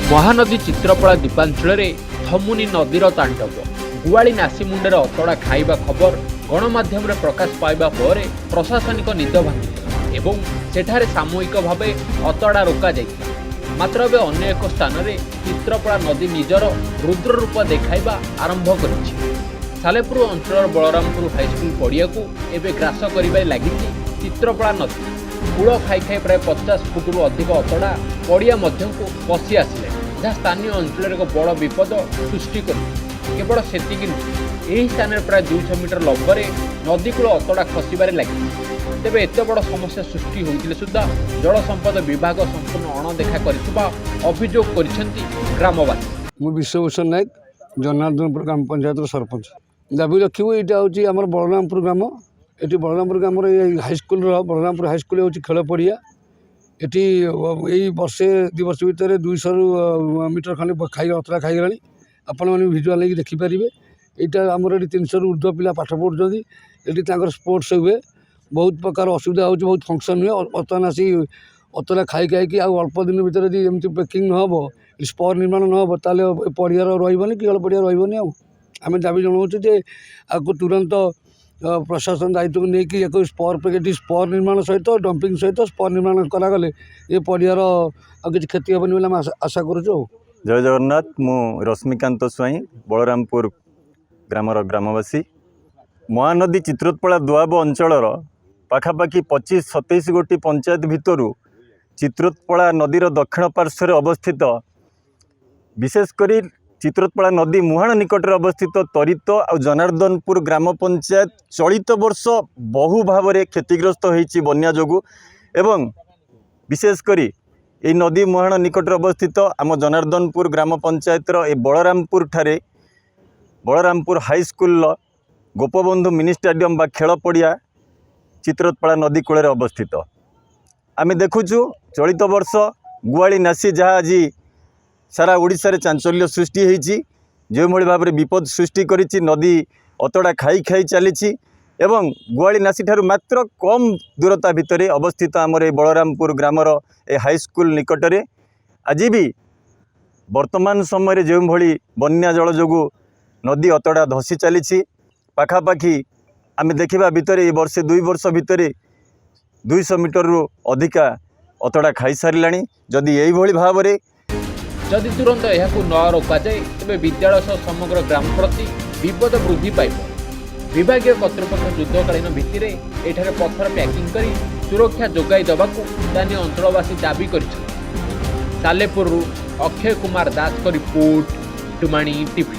महानदी चित्रपड़ा द्वीपांचल थमुनी नदीर तांडव गुआली नासीमुंडे अतड़ा खाइबा खबर गणमाध्यम प्रकाश पाइबा पर प्रशासनिक निद भांगी एवं सेठारे सामूहिक भाव अतड़ा रोका जाइଥିଲା। मात्र एवं अन्य एक स्थान में चित्रपड़ा नदी निजर रुद्र रूप देखाइबा आरंभ करिछि। सालेपुर अंचल बलरामपुर हाईस्कल पड़िया को एवं ग्रास कर लगी चित्रपड़ा नदी कूल खाई खाई प्राय 50 फुटू अधिक अतड़ा पड़िया मध्य को पशि आसिले जहाँ स्थानीय अंचल एक बड़ विपद सृष्टि कर। केवल सेतिक यही स्थान में प्राय 200 मीटर लंबरे नदी कूल अतड़ा खसबार लगी। तेबे एत बड़ समस्या सृष्टि होइतिले सुद्धा जल संपद विभाग संपूर्ण अणदेखा करितबा अभियोग करिसेंती ग्रामवासी। मु विश्वभूषण नायक जनार्दनपुर ग्राम पंचायत सरपंच दाबी रखू यहाँ हूँ आम बलरामपुर ग्राम। ये बलरामपुर ग्राम हाईस्कल बलरामपुर हाईस्कल हूँ खेल पड़िया। ये यही वर्षे 2 वर्ष भितर 200 मीटर खंडे खाई अतरा खाईगला। आपण मैंने भिजुआल नहीं देखिपारे। यहाँ आमर ये 300 ऊर्ध पिला पाठ पढ़ुं। ये स्पोर्ट्स हुए बहुत प्रकार असुविधा हो बहुत फंक्शन हुए। बर्तमान आसी अतरा खाई खाई अल्प दिन भर जमी पैकिंग नहब स्पर निर्माण नहब ताले पड़ियार रही कि पड़िया रही आम दाबी जनाऊँ आपको तुरंत प्रशासन दायित्व को लेकिन स्पर पैकेट स्पर निर्माण सहित डंपिंग सहित स्पर निर्माण करागले ये पड़ियार किसी क्षति हेनी बोली आशा करूँ। जय जगन्नाथ। मु रश्मिकांत स्वाई बलरामपुर ग्रामर ग्रामवासी। महानदी चित्रोत्पला दुआब अंचल पाखापाखि 25-27 गोटी पंचायत भितर चित्रोत्पला नदीर दक्षिण पार्श्वर अवस्थित विशेषकर चित्रोत्पला नदी मुहाण निकट अवस्थित तरित और जनार्दनपुर ग्राम पंचायत चलित वर्ष बहु भाव में क्षतिग्रस्त होती बन्या जोगु एवं विशेषकर ये नदी मुहाण निकट अवस्थित आम जनार्दनपुर ग्राम पंचायतर ए बलरामपुर ठारे Balarampur high school Gopabandhu mini stadium बा खेल पड़िया चित्रोत्पला नदी कूल अवस्थित। आम देखुचु चलित वर्ष गुआली नासी जहाँ आज सारा ओडिशा रे चांचल्य सृष्टि होती जो भाव में विपद सृष्टि करिछि। नदी अतड़ा खाई खाई चली एवं गुआली नासी ठारू मात्र कम दूरता भितर अवस्थित आमर ए बलरामपुर ग्रामर ए हाईस्कल निकटरे आज भी वर्तमान समय जो भली बन्या जल जोगु नदी अतड़ा धसी चली पाखापाखि आम देखा भितर ये वर्षे 2 वर्ष भितर 200 मीटर रु अधिका अतड़ा खाई सारा। जदि यही भाव में जदि तुरंत यह न रोका जाए तेज विद्यालय सह समग्र ग्राम प्रति विपद वृद्धि पाइब। विभाग कर्तृपक्ष युद्धकालीन भित्तिर एठारे पत्थर पैकिंग कर सुरक्षा जोगाई देवाक स्थानीय अंचलवासी दाबी कर। सालेपुर अक्षय कुमार दास का रिपोर्ट टुमाणी टीवी।